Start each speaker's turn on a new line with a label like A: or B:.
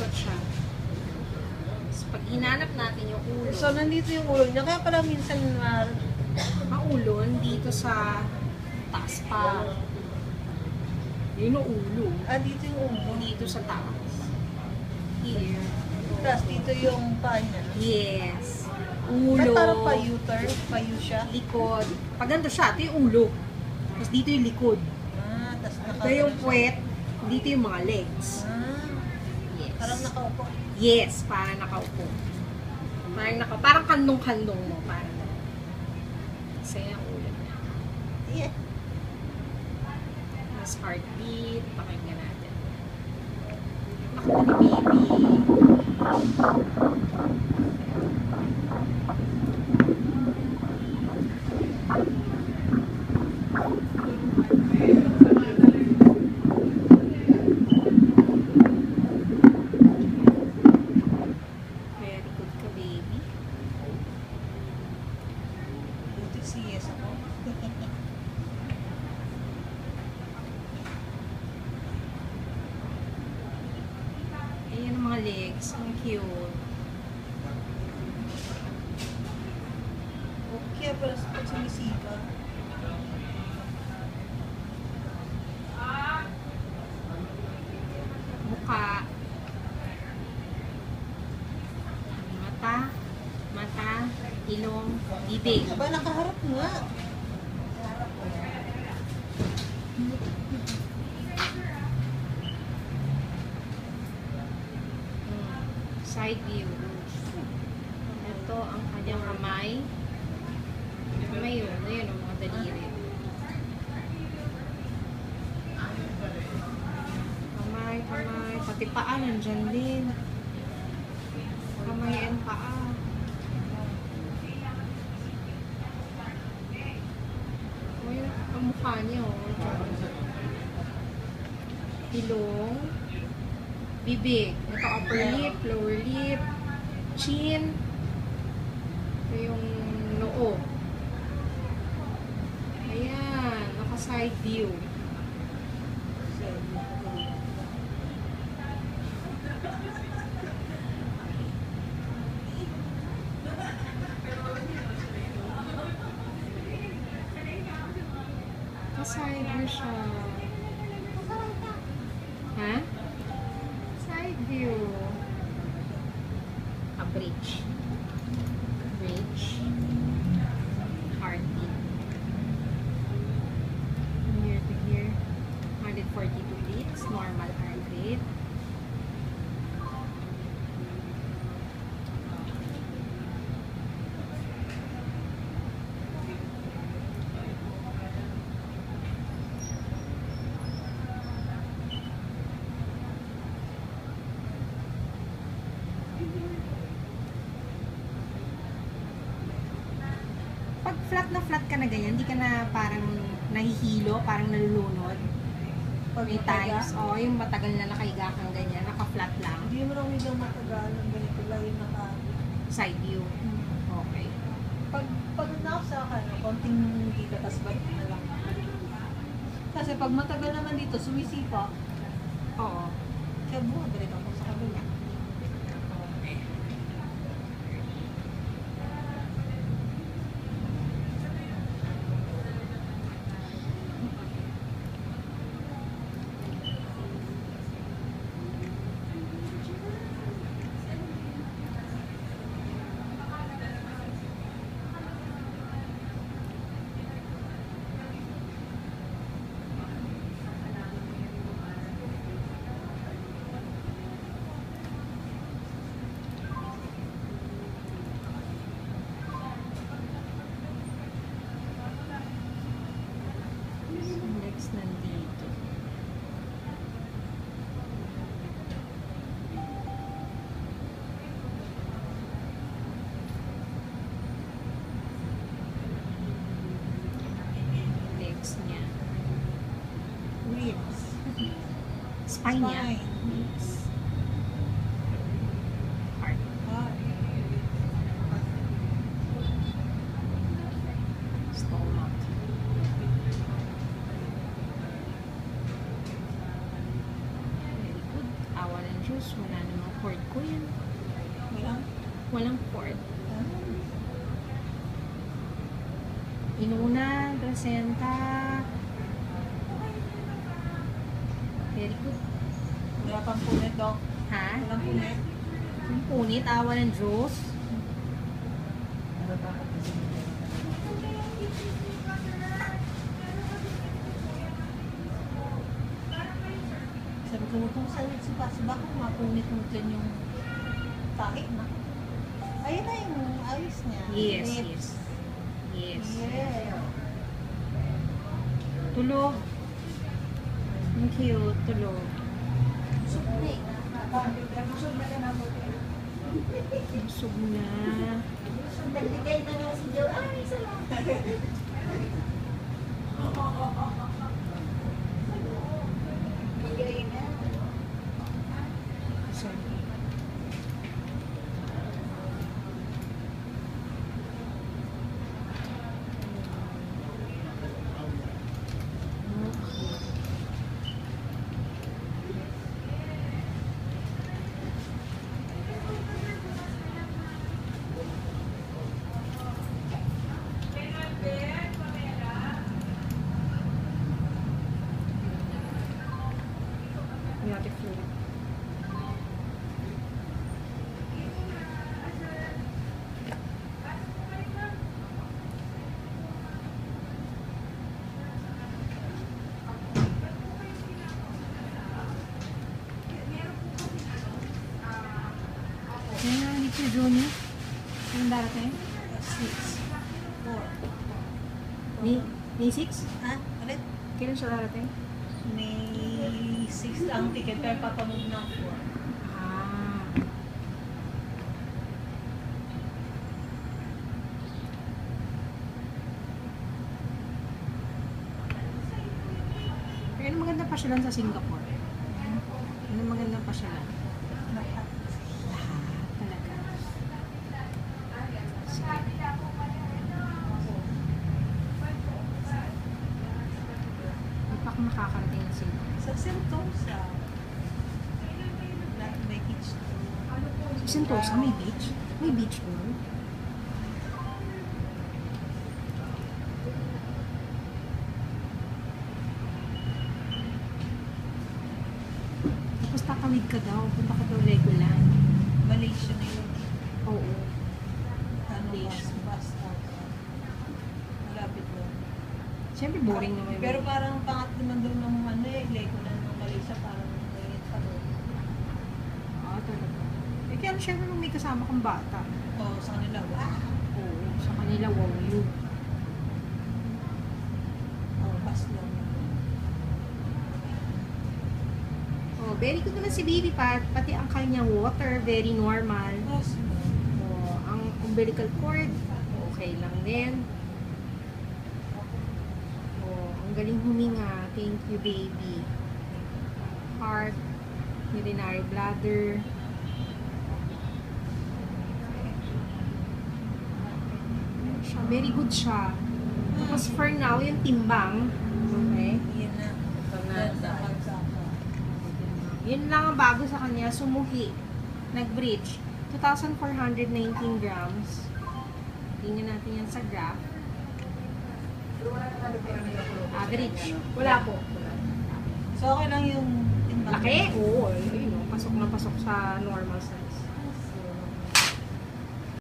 A: ikot siya. Tapos pag hinanap natin yung ulo,
B: So, nandito yung ulo niya. Kaya pala minsan
A: ang ulo dito sa taas pa. Yun ang ulo.
B: dito yung ulo.
A: Dito sa taas. Here.
B: Tapos dito yung paa niya.
A: Yes.
B: Ba't
A: Ulo.
B: parang pa-U-turn? Pa-U siya?
A: Likod. Pag ganito siya, ito yung ulo. Tapos dito yung likod.
B: Tapos
A: Ito yung puwet. Dito yung mga legs. Yes.
B: Parang nakaupo.
A: Yes, parang nakaupo. Parang kandong-kandong mo. Parang kasi yung ulo niya.
B: Yeah.
A: Mas heartbeat. Pakinggan natin. Nakita ni baby. Very good ka, baby.
B: Buti si Yes ako.
A: Ayan ang mga legs. Ang cute.
B: Okay, pero pag sumisipa.
A: Mukha. Mata, ilong, bibig.
B: Aba, nakaharap nga.
A: Side view. Ito ang kanyang kamay. Kamay yun. Ayun ang mga daliri. Kamay. Pati paa nandyan din. Kamay and paa. Ayun ang mukha niya. Ilong. Bibig. Ito upper lip, lower lip, chin. Ito yung noo. Ayan. Naka-side view. Naka-side view siya. Ha? Side view. A bridge. Bridge. Heartbeat. From here to here. 142 beats. Normal heart rate. Pag flat ka na ganyan, hindi ka na parang nahihilo, parang nalulunod. May times, yung matagal na nakahiga kang ganyan, naka-flat lang.
B: Hindi mo lang nila matagal ng ganito lang yung
A: Side view. Okay.
B: Pag nasa konting dito, tas balik na lang. Kasi pag matagal naman dito, sumisipa.
A: Oo.
B: Kaya bumabalik ako sa kabila.
A: Next nandito. Legs niya.
B: Ribs.
A: Spine niya.
B: Spine.
A: Heart. Stomach. Very good. Awa ng Diyos. Wala namang Walang port.
B: Ah,
A: Inunan, placenta. Very good.
B: wala pang punit, Dok.
A: Ha?
B: Walang punit.
A: Yung punit, awa ng Diyos.
B: Sabi ko, kung saan si Pasi, baka mapunit mo dyan yung tahi na. Ayun na yung ayos niya.
A: Yes,
B: Lips.
A: yes. Yes.
B: Yeah.
A: Tulog. Ang cute, tulog.
B: Supli.
A: Busog na.
B: Nagbigay na nga si Joe. Ay, salamat. Bigay na.
A: Sorry. Amniotic fluid. Yan na, hindi si Juni. Anong darating?
B: 6. 4.
A: May 6?
B: Ha? Ulit?
A: Kailan siya darating?
B: May 6 ang ticket pero papamove ng 4.
A: Ah. Pero maganda pa siya lang sa Singapore. Ano maganda pa siya lang?
B: Lahat.
A: Lahat talaga. Hindi pa ako nakakarating ng Singapore.
B: Sa Sentosa. May beach doon.
A: Sa Sentosa, may beach? May beach doon? Tapos tatawid ka daw, punta ka daw Legoland.
B: Malaysia na yun.
A: Oo.
B: Ano,
A: Malaysia.
B: bus out. Malapit doon.
A: Siyempre boring naman.
B: Pero parang pangat naman doon ng ano eh, Legoland ng Malaysia, parang mainit pa doon.
A: Talaga. Eh kaya siyempre nung may kasama kang bata.
B: Oo, sa kanila.
A: Oo. Sa kanila, wow yun.
B: Oo, bus lang.
A: Oh, very good naman si Baby Pat. Pati ang kanyang water, very normal.
B: Bus lang.
A: Oh, ang umbilical cord, okay lang din. Oh, ang galing huminga. Thank you, baby. Heart, urinary bladder. Siya, very good siya. Tapos for now, yung timbang. Okay.
B: Yan na. Ganda. Pagsaka.
A: Yun lang ang bago sa kanya, sumuhi. Nag-bridge. 2,419 grams. Tingnan natin yan sa graph. Average. Wala po.
B: So, okay lang yung timbang.
A: Laki? Oo. Ayun, pasok na pasok sa normal size.